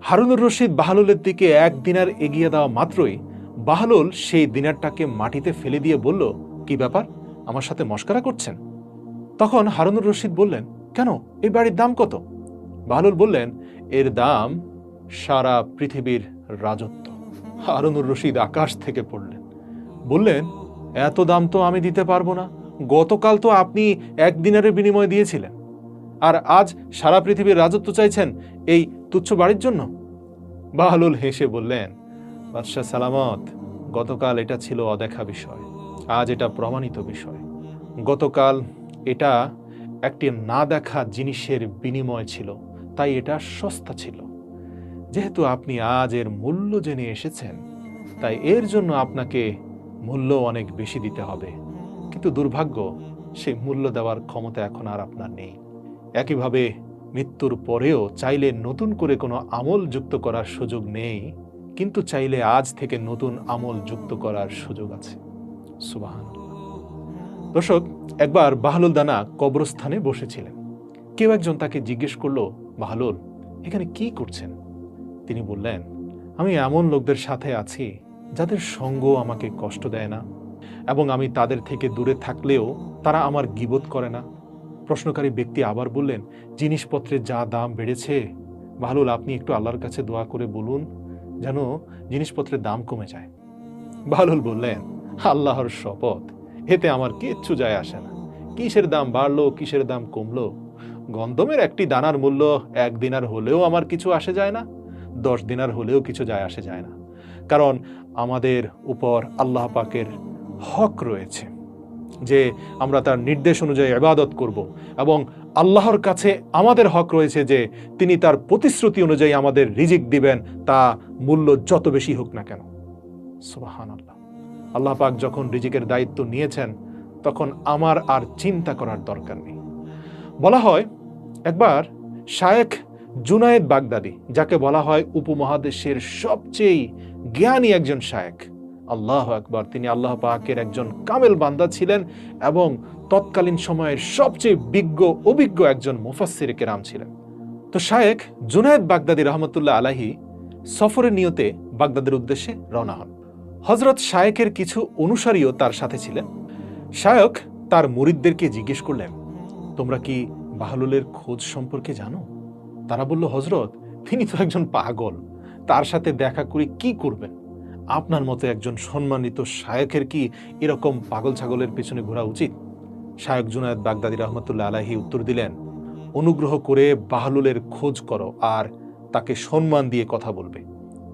হারুনুর রশিদ বাহলুলের দিকে এক দিনার এগিয়ে দেওয়া মাত্রই বাহলুল সেই দিনারটাকে মাটিতে ফেলে দিয়ে বলল, কি ব্যাপার, আমার সাথে মশকরা করছেন? তখন হারুনুর রশিদ বললেন, কেন, এই বাড়ির দাম কত? বাহলুল বললেন, এর দাম সারা পৃথিবীর রাজত্ব। হারুনুর রশিদ আকাশ থেকে পড়লেন, বললেন, এত দাম তো আমি দিতে পারবো না, গতকাল তো আপনি এক দিনারের বিনিময়ে দিয়েছিলেন, আর আজ সারা পৃথিবীর রাজত্ব চাইছেন এই তুচ্ছ বাড়ির জন্য? বাহলুল হেসে বললেন, বাদশাহ সালামত, গতকাল এটা ছিল অদেখা বিষয়, আজ এটা প্রমাণিত বিষয়। গতকাল এটা একটি না দেখা জিনিসের বিনিময় ছিল, তাই এটা সস্তা ছিল। যেহেতু আপনি আজ এর মূল্য জেনে এসেছেন, তাই এর জন্য আপনাকে মূল্য অনেক বেশি দিতে হবে। কিন্তু দুর্ভাগ্য, সেই মূল্য দেওয়ার ক্ষমতা এখন আর আপনার নেই। একইভাবে মৃত্যুর পরেও চাইলে নতুন করে কোনো আমল যুক্ত করার সুযোগ নেই, কিন্তু চাইলে আজ থেকে নতুন আমল যুক্ত করার সুযোগ আছে। সুবহানাল্লাহ। দর্শক, একবার বাহলুল দানা কবরস্থানে বসেছিলেন। কেউ একজন তাকে জিজ্ঞেস করলো, বাহলুল, এখানে কি করছেন? তিনি বললেন, আমি এমন লোকদের সাথে আছি যাদের সঙ্গ আমাকে কষ্ট দেয় না, এবং আমি তাদের থেকে দূরে থাকলেও তারা আমার গীবত করে না। প্রশ্নকারী ব্যক্তি আবার বললেন, জিনিসপত্রের যা দাম বেড়েছে, বাহলুল, আপনি একটু আল্লাহর কাছে দোয়া করে বলুন যেন জিনিসপত্রের দাম কমে যায়। বাহলুল বললেন, আল্লাহর শপথ, এতে আমার কিচ্ছু যায় আসে না। কিসের দাম বাড়লো, কিসের দাম কমলো, গন্ধমের একটি দানার মূল্য 1 দিনার হলেও আমার কিছু আসে যায় না, 10 দিনার হলেও কিছু যায় আসে যায় না। কারণ আমাদের উপর আল্লাহ পাকের হক রয়েছে যে আমরা তার নির্দেশ অনুযায়ী ইবাদত করব, এবং আল্লাহর কাছে আমাদের হক রয়েছে যে তিনি তার প্রতিশ্রুতি অনুযায়ী আমাদের রিজিক দিবেন, তা মূল্য যত বেশি হোক না কেন। সুবহানাল্লাহ। আল্লাহ পাক যখন রিজিকের দায়িত্ব নিয়েছেন, তখন আমার আর চিন্তা করার দরকার নেই। বলা হয়, একবার শায়েখ জুনায়েদ বাগদাদি, যাকে বলা হয় উপমহাদেশের সবচেয়ে জ্ঞানী একজন শায়েখ, আল্লাহু আকবার, তিনি আল্লাহ পাকের একজন কামেল বান্দা ছিলেন এবং তৎকালীন সময়ের সবচেয়ে অভিজ্ঞ একজন মুফাসসির কেরাম ছিলেন। তো শায়েখ জুনায়েদ বাগদাদি রহমতুল্লাহ আলাইহি সফরের নিয়তে বাগদাদের উদ্দেশ্যে রওনা হন। হযরত শায়েখের কিছু অনুসারীও তার সাথে ছিলেন। শায়েখ তার মুরিদদেরকে জিজ্ঞেস করলেন, তোমরা কি বাহলুলের খোঁজ সম্পর্কে জানো? তারা বলল, হযরত, তিনি তো একজন পাগল, তার সাথে দেখা করে কি করবেন? আপনার মতো একজন সম্মানিত শায়েখের কি এরকম পাগল ছাগলের পেছনে ঘোরা উচিত? শায়েখ জুনায়েদ বাগদাদি রহমতুল্লাহ আলাইহি উত্তর দিলেন, অনুগ্রহ করে বাহলুলের খোঁজ করো আর তাকে সম্মান দিয়ে কথা বলবে,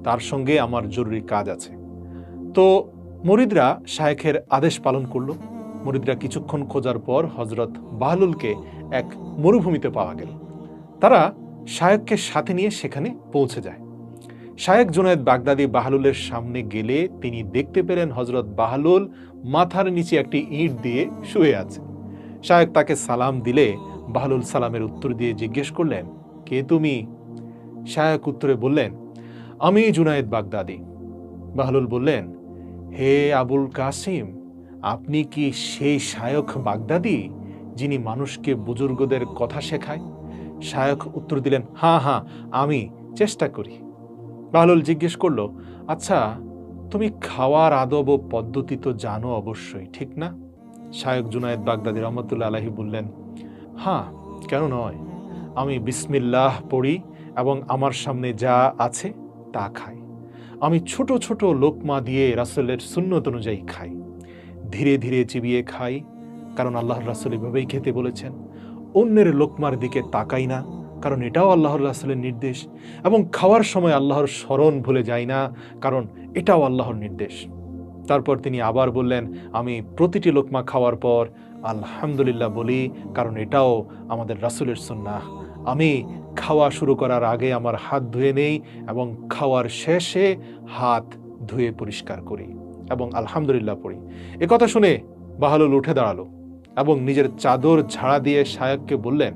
তার সঙ্গে আমার জরুরি কাজ আছে। তো মুরিদরা শায়েখের আদেশ পালন করলো। মুরিদরা কিছুক্ষণ খোঁজার পর হযরত বাহলুলকে এক মরুভূমিতে পাওয়া গেল। তারা শায়েখকে সাথে নিয়ে সেখানে পৌঁছে যায়। শায়েখ জুনায়েদ বাগদাদি বাহলুলের সামনে গেলে তিনি দেখতে পেলেন হযরত বাহলুল মাথার নিচে একটি ইট দিয়ে শুয়ে আছে। শায়েখ তাকে সালাম দিলে বাহলুল সালামের উত্তর দিয়ে জিজ্ঞেস করলেন, কে তুমি? শায়খ উত্তরে বললেন, আমি জুনায়েদ বাগদাদি। বাহলুল বললেন, হে আবুল কাসিম, আপনি কি সেই শায়খ বাগদাদি যিনি মানুষকে বুজুর্গদের কথা শেখায়? শায়খ উত্তর দিলেন, হ্যাঁ হ্যাঁ, আমি চেষ্টা করি। বাহলুল জিজ্ঞেস করলো, আচ্ছা, তুমি খাওয়ার আদব ও পদ্ধতি তো জানো অবশ্যই, ঠিক না? শায়খ জুনায়েদ বাগদাদি রহমতুল্লাহ আলাইহি বললেন, হ্যাঁ, কেন নয়, আমি বিসমিল্লাহ পড়ি এবং আমার সামনে যা আছে তা খাই। আমি ছোট ছোট লোকমা দিয়ে রাসূলের সুন্নত অনুযায়ী খাই, ধীরে ধীরে চিবিয়ে খাই, কারণ আল্লাহর রাসূল এভাবেই খেতে বলেছেন। অন্যের লোকমার দিকে তাকাই না, কারণ এটাও আল্লাহর রাসূলের নির্দেশ, এবং খাওয়ার সময় আল্লাহর স্মরণ ভুলে যাই না, কারণ এটাও আল্লাহর নির্দেশ। তারপর তিনি আবার বললেন, আমি প্রতিটি লোকমা খাওয়ার পর আলহামদুলিল্লাহ বলি, কারণ এটাও আমাদের রাসূলের সুন্নাহ। আমি খাওয়া শুরু করার আগে আমার হাত ধুয়ে নেই এবং খাওয়ার শেষে হাত ধুয়ে পরিষ্কার করি এবং আলহামদুলিল্লাহ পড়ি। এ কথা শুনে বাহলুল উঠে দাঁড়ালো এবং নিজের চাদর ঝাড়া দিয়ে শায়খকে বললেন,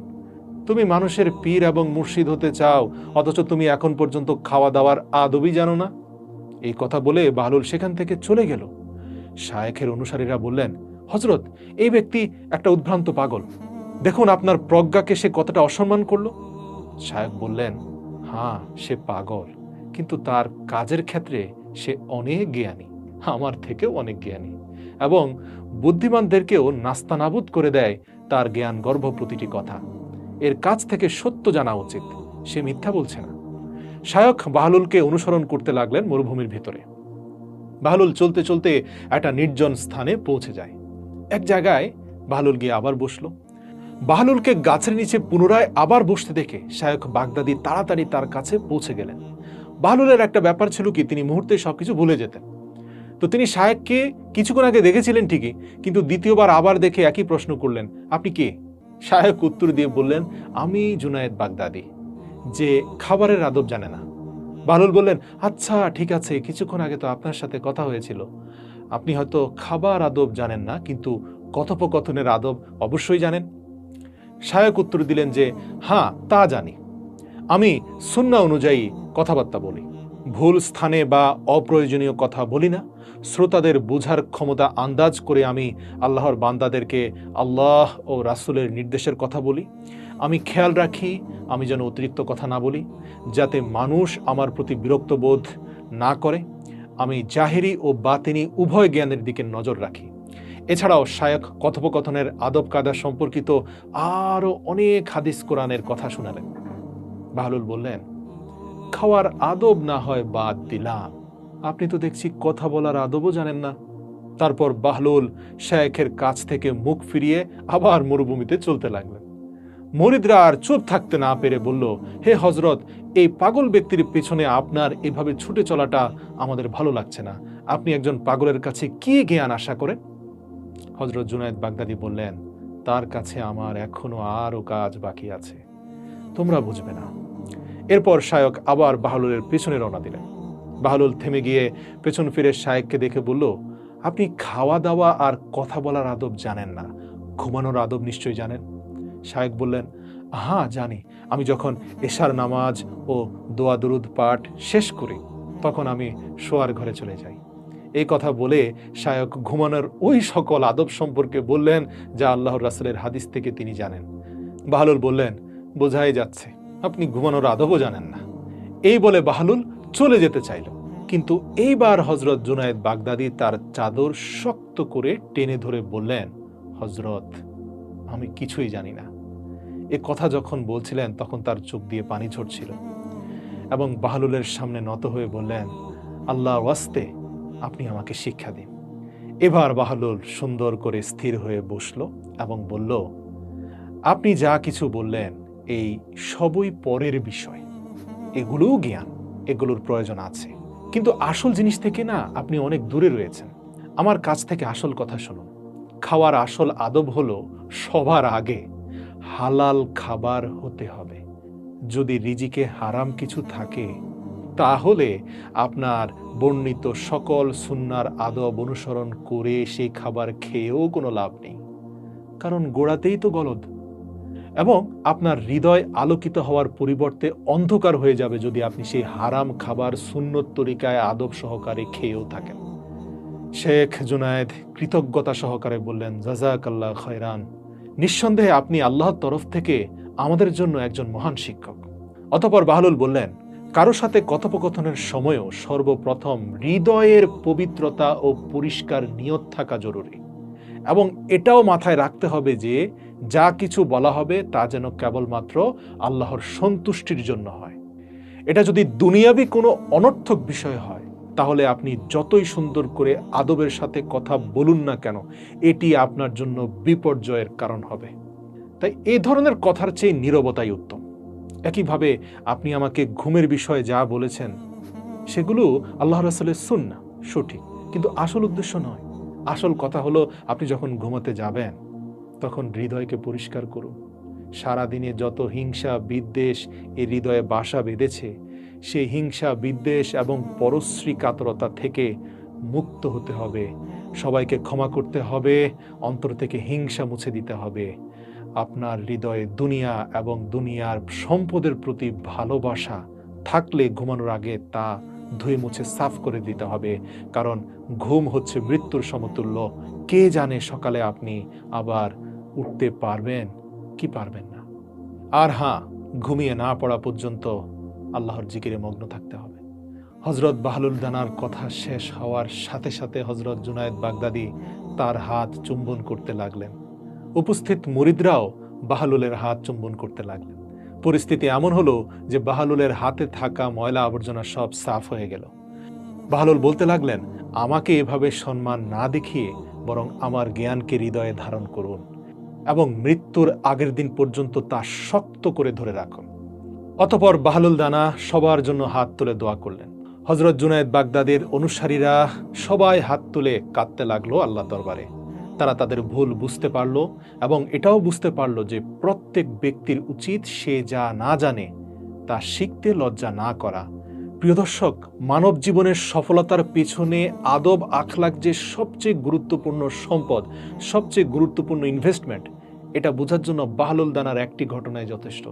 তুমি মানুষের পীর এবং মুর্শিদ হতে চাও, অথচ তুমি এখন পর্যন্ত খাওয়া দাওয়ার আদবই জানো না। এই কথা বলে বাহলুল সেখান থেকে চলে গেল। শায়খের অনুসারীরা বললেন, হযরত, এই ব্যক্তি একটা উদ্ভ্রান্ত পাগল, দেখুন আপনার প্রজ্ঞাকে সে কতটা অসম্মান করলো। শায়খ বললেন, হ্যাঁ, সে পাগল, কিন্তু তার কাজের ক্ষেত্রে সে অনেক জ্ঞানী, আমার থেকেও অনেক জ্ঞানী, এবং বুদ্ধিমানদেরকেও নাস্তানাবুদ করে দেয় তার জ্ঞান গর্ভ প্রতিটি কথা। এর কাছ থেকে সত্য জানা উচিত, সে মিথ্যা বলছে না। শায়খ বাহলুলকে অনুসরণ করতে লাগলেন মরুভূমির ভেতরে। বাহলুল চলতে চলতে একটা নির্জন স্থানে পৌঁছে যায়। এক জায়গায় বাহলুল গিয়ে আবার বসলো। বাহলুলকে গাছের নিচে পুনরায় আবার বসতে দেখে শায়খ বাগদাদি তাড়াতাড়ি তার কাছে পৌঁছে গেলেন। বাহলুলের একটা ব্যাপার ছিল কি, তিনি মুহূর্তে সবকিছু ভুলে যেতেন। তো তিনি শায়খকে কিছুক্ষণ আগে দেখেছিলেন ঠিকই, কিন্তু দ্বিতীয়বার আবার দেখে একই প্রশ্ন করলেন, আপনি কে? শায়খ উত্তর দিয়ে বললেন, আমি জুনায়েদ বাগদাদি, যে খাবারের আদব জানে না। বাহলুল বললেন, আচ্ছা ঠিক আছে, কিছুক্ষণ আগে তো আপনার সাথে কথা হয়েছিল। আপনি হয়তো খাবার আদব জানেন না, কিন্তু কথোপকথনের আদব অবশ্যই জানেন। শায়খ উত্তর দিলেন যে, হ্যাঁ, তা জানি। আমি সুন্নাহ অনুযায়ী কথাবার্তা বলি, ভুল স্থানে বা অপ্রয়োজনীয় কথা বলি না। শ্রোতাদের বোঝার ক্ষমতা আন্দাজ করে আমি আল্লাহর বান্দাদেরকে আল্লাহ ও রাসূলের নির্দেশের কথা বলি। আমি খেয়াল রাখি আমি যেন অতিরিক্ত কথা না বলি, যাতে মানুষ আমার প্রতি বিরক্ত বোধ না করে। আমি জাহেরি ও বাতিনি উভয় জ্ঞানের দিকে নজর রাখি। এছাড়াও শায়খ কথোপকথনের আদব কায়দা সম্পর্কিত আরও অনেক হাদিস কোরআনের কথা শোনালেন। বাহলুল বললেন, খাওয়ার আদব না হয় বাদ দিলাম, আপনি তো দেখছি কথা বলার আদবও জানেন না। তারপর বাহলুল শায়খের কাছ থেকে মুখ ফিরিয়ে আবার মরুভূমিতে চলতে লাগলেন। মুরিদরা আর চুপ থাকতে না পেরে বলল, হে হযরত, এই পাগল ব্যক্তির পেছনে আপনার এভাবে ছুটে চলাটা আমাদের ভালো লাগছে না। আপনি একজন পাগলের কাছে কি জ্ঞান আশা করেন? হযরত জুনায়েদ বাগদাদি বললেন, তার কাছে আমার এখনো আরো কাজ বাকি আছে, তোমরা বুঝবে না। এরপর শায়খ আবার বাহলুলের পেছনে রওনা দিলেন। বাহলুল থেমে গিয়ে পেছন ফিরে শায়খকে দেখে বলল, আপনি খাওয়া দাওয়া আর কথা বলার আদব জানেন না, ঘুমানোর আদব নিশ্চয়ই জানেন। শায়খ বললেন, হ্যাঁ জানি। আমি যখন এশার নামাজ ও দোয়া দরুদ পাঠ শেষ করি, তখন আমি শোয়ার ঘরে চলে যাই। এই কথা বলে শায়খ ঘুমানোর ওই সকল আদব সম্পর্কে বললেন যা আল্লাহর রাসূলের হাদিস থেকে তিনি জানেন। বাহলুল বললেন, বোঝাই যাচ্ছে আপনি ঘুমানোর আদবও জানেন না। এই বলে বাহলুল চলে যেতে চাইল, কিন্তু এইবার হযরত জুনায়েদ বাগদাদি তার চাদর শক্ত করে টেনে ধরে বললেন, হযরত, আমি কিছুই জানি না। এ কথা যখন বলছিলেন তখন তার চোখ দিয়ে পানি ঝরছিল এবং বাহলুলের সামনে নত হয়ে বললেন, আল্লাহর ওয়াস্তে আপনি আমাকে শিক্ষা দিন। এবার বাহলুল সুন্দর করে স্থির হয়ে বসল এবং বলল, আপনি যা কিছু বললেন এই সবই পরের বিষয়, এগুলোও জ্ঞান, এগুলোর প্রয়োজন আছে, কিন্তু আসল জিনিস থেকে না আপনি অনেক দূরে রয়েছেন। আমার কাছ থেকে আসল কথা শুনুন। খাওয়ার আসল আদব হলো সবার আগে হালাল খাবার হতে হবে। যদি রিজিকে হারাম কিছু থাকে, তাহলে আপনার বর্ণিত সকল সুন্নার আদব অনুসরণ করে সেই খাবার খেয়েও কোনো লাভ নেই, কারণ গোড়াতেই তো গলদ। এবং আপনার হৃদয় আলোকিত হওয়ার পরিবর্তে অন্ধকার হয়ে যাবে যদি আপনি সেই হারাম খাবার সুন্নত তরিকায় আদব সহকারে খেয়েও থাকেন। শেখ জুনায়েদ কৃতজ্ঞতা সহকারে বললেন, জাযাকাল্লাহ খয়রান, নিঃসন্দেহে আপনি আল্লাহর তরফ থেকে আমাদের জন্য একজন মহান শিক্ষক। অতঃপর বাহলুল বললেন, কারো সাথে কথোপকথনের সময়ও সর্বপ্রথম হৃদয়ের পবিত্রতা ও পরিষ্কার নিয়ত থাকা জরুরি, এবং এটাও মাথায় রাখতে হবে যে যা কিছু বলা হবে তা যেন কেবলমাত্র আল্লাহর সন্তুষ্টির জন্য হয়। এটা যদি দুনিয়াবি কোনো অনর্থক বিষয় হয়, তাহলে আপনি যতই সুন্দর করে আদবের সাথে কথা বলুন না কেন, এটি আপনার জন্য বিপর্যয়ের কারণ হবে। তাই এই ধরনের কথার চেয়ে নীরবতাই উত্তম। একইভাবে আপনি আমাকে ঘুমের বিষয়ে যা বলেছেন সেগুলো আল্লাহ রাসূলের সুন্নাহ, সঠিক, কিন্তু আসল উদ্দেশ্য নয়। আসল কথা হলো, আপনি যখন ঘুমাতে যাবেন তখন হৃদয়কে পরিষ্কার করুন। সারাদিনে যত হিংসা বিদ্বেষ এই হৃদয়ে বাসা বেঁধেছে, সেই হিংসা বিদ্বেষ এবং পরশ্রী কাতরতা থেকে মুক্ত হতে হবে। সবাইকে ক্ষমা করতে হবে, অন্তর থেকে হিংসা মুছে দিতে হবে। আপনার হৃদয়ে দুনিয়া এবং দুনিয়ার সম্পদের প্রতি ভালোবাসা থাকলে ঘুমানোর আগে তা ধুয়ে মুছে সাফ করে দিতে হবে, কারণ ঘুম হচ্ছে মৃত্যুর সমতুল্য। কে জানে সকালে আপনি আবার উঠতে পারবেন কি পারবেন না। আর হ্যাঁ, ঘুমিয়ে না পড়া পর্যন্ত আল্লাহর জিকিরে মগ্ন থাকতে হবে। হযরত বাহলুল দানার কথা শেষ হওয়ার সাথে সাথে হযরত জুনায়েদ বাগদাদী তার হাত চুম্বন করতে লাগলেন। উপস্থিত মুরিদরাও বাহলুলের হাত চুম্বন করতে লাগলেন। পরিস্থিতি এমন হলো যে বাহলুলের হাতে থাকা ময়লা আবর্জনা সব সাফ হয়ে গেল। বাহলুল বলতে লাগলেন, আমাকে এভাবে সম্মান না দেখিয়ে বরং আমার জ্ঞানকে হৃদয়ে ধারণ করুন এবং মৃত্যুর আগের দিন পর্যন্ত তা শক্ত করে ধরে রাখুন। অতঃপর বাহলুল দানা সবার জন্য হাত তুলে দোয়া করলেন। হযরত জুনায়েদ বাগদাদীর অনুসারীরা সবাই হাত তুলে কাঁদতে লাগলো আল্লাহ দরবারে। তারা তাদের ভুল বুঝতে পারল এবং এটাও বুঝতে পারল যে প্রত্যেক ব্যক্তির উচিত সে যা না জানে তা শিখতে লজ্জা না করা। প্রিয় দর্শক, মানব জীবনের সফলতার পেছনে আদব আখলাক যে সবচেয়ে গুরুত্বপূর্ণ সম্পদ, সবচেয়ে গুরুত্বপূর্ণ ইনভেস্টমেন্ট, এটা বোঝার জন্য বাহলুল দানার একটি ঘটনায় যথেষ্ট।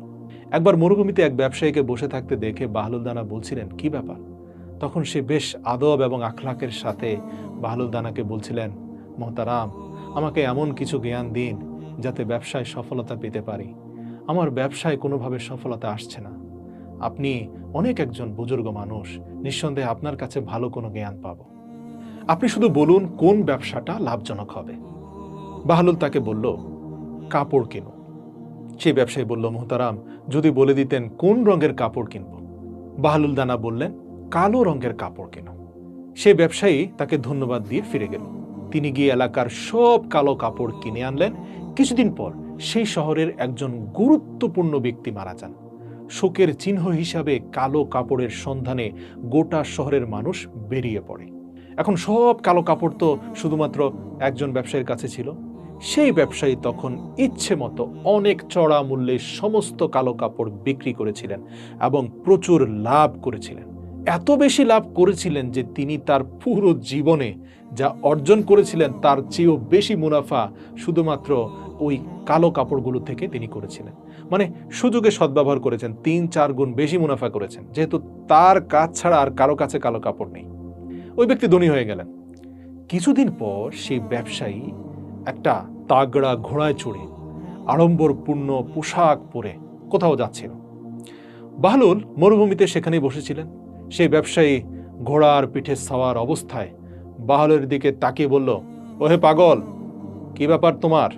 একবার মরুভূমিতে এক ব্যবসায়ীকে বসে থাকতে দেখে বাহলুল দানা বলছিলেন, কি ব্যাপার? তখন সে বেশ আদব এবং আখলাকের সাথে বাহলুল দানাকে বলছিলেন, মোহতারাম, আমাকে এমন কিছু জ্ঞান দিন যাতে ব্যবসায় সফলতা পেতে পারি। আমার ব্যবসায় কোনোভাবে সফলতা আসছে না। আপনি অনেক একজন বুজুর্গ মানুষ, নিঃসন্দেহে আপনার কাছে ভালো কোনো জ্ঞান পাব। আপনি শুধু বলুন কোন ব্যবসাটা লাভজনক হবে। বাহলুল তাকে বলল, কাপড় কিনো। সেই ব্যবসায়ী বলল, মোহতারাম, যদি বলে দিতেন কোন রঙের কাপড় কিনব। বাহলুল দানা বললেন, কালো রঙের কাপড় কেনো। সেই ব্যবসায়ী তাকে ধন্যবাদ দিয়ে ফিরে গেল। তিনি গিয়ে এলাকার সব কালো কাপড় কিনে আনলেন। কিছুদিন পর সেই শহরের একজন গুরুত্বপূর্ণ ব্যক্তি মারা যান। শোকের চিহ্ন হিসাবে কালো কাপড়ের সন্ধানে গোটা শহরের মানুষ বেরিয়ে পড়ে। এখন সব কালো কাপড় তো শুধুমাত্র একজন ব্যবসায়ীর কাছে ছিল। সেই ব্যবসায়ী তখন ইচ্ছে মতো অনেক চড়া মূল্যে সমস্ত কালো কাপড় বিক্রি করেছিলেন এবং প্রচুর লাভ করেছিলেন। এত বেশি লাভ করেছিলেন যে তিনি তার পুরো জীবনে যা অর্জন করেছিলেন তার চেয়েও বেশি মুনাফা শুধুমাত্র ওই কালো কাপড়গুলো থেকে তিনি করেছিলেন। মানে সুযোগে সদ্ব্যবহার করেছেন, ৩-৪ গুণ বেশি মুনাফা করেছেন, যেহেতু তার কাজ ছাড়া আর কারো কাছে কালো কাপড় নেই। ওই ব্যক্তি ধনী হয়ে গেলেন। কিছুদিন পর সেই ব্যবসায়ী একটা তাগড়া ঘোড়ায় চড়ে আড়ম্বরপূর্ণ পোশাক পরে কোথাও যাচ্ছিল। বাহলুল মরুভূমিতে সেখানেই বসেছিলেন। সেই ব্যবসায়ী ঘোড়ার পিঠে সাওয়ার অবস্থায় বাহলুলের দিকে তাকিয়ে বলল, ওহে পাগল, কি ব্যাপার তোমার?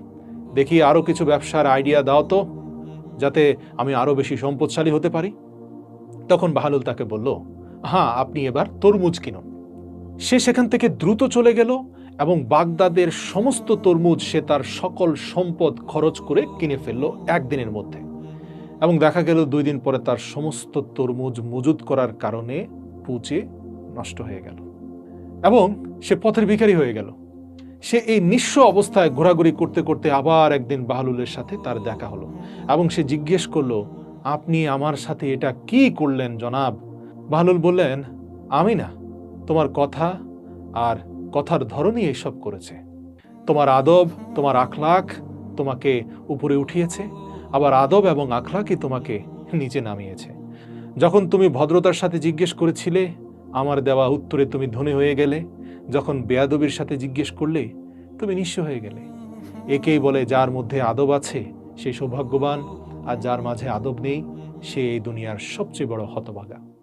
দেখি আরো কিছু ব্যবসার আইডিয়া দাও তো, যাতে আমি আরো বেশি সম্পদশালী হতে পারি। তখন বাহলুল তাকে বলল, হ্যাঁ, আপনি এবার তরমুজ কিনুন। সে সেখান থেকে দ্রুত চলে গেল এবং বাগদাদের সমস্ত তরমুজ সে তার সকল সম্পদ খরচ করে কিনে ফেলল একদিনের মধ্যে। এবং দেখা গেল 2 দিন পরে তার সমস্ত তরমুজ মজুদ করার কারণে পচে নষ্ট হয়ে গেল এবং সে পথের ভিখারি হয়ে গেল। সে এই নিঃস্ব অবস্থায় ঘোরাঘুরি করতে করতে আবার একদিন বাহলুলের সাথে তার দেখা হলো এবং সে জিজ্ঞেস করলো, আপনি আমার সাথে এটা কি করলেন জনাব? বাহলুল বললেন, আমি না, তোমার কথা আর কথার ধরনই এইসব করেছে। তোমার আদব, তোমার আখলাক তোমাকে উপরে উঠিয়েছে। আবার আদব এবং আখলাকই তোমাকে নিচে নামিয়েছে। যখন তুমি ভদ্রতার সাথে জিজ্ঞেস করেছিলে, আমার দেওয়া উত্তরে তুমি ধনী হয়ে গেলে। যখন বেয়াদবির সাথে জিজ্ঞেস করলে, তুমি নিঃস্ব হয়ে গেলে। একেই বলে যার মধ্যে আদব আছে সে সৌভাগ্যবান, আর যার মাঝে আদব নেই সে এই দুনিয়ার সবচেয়ে বড় হতভাগা।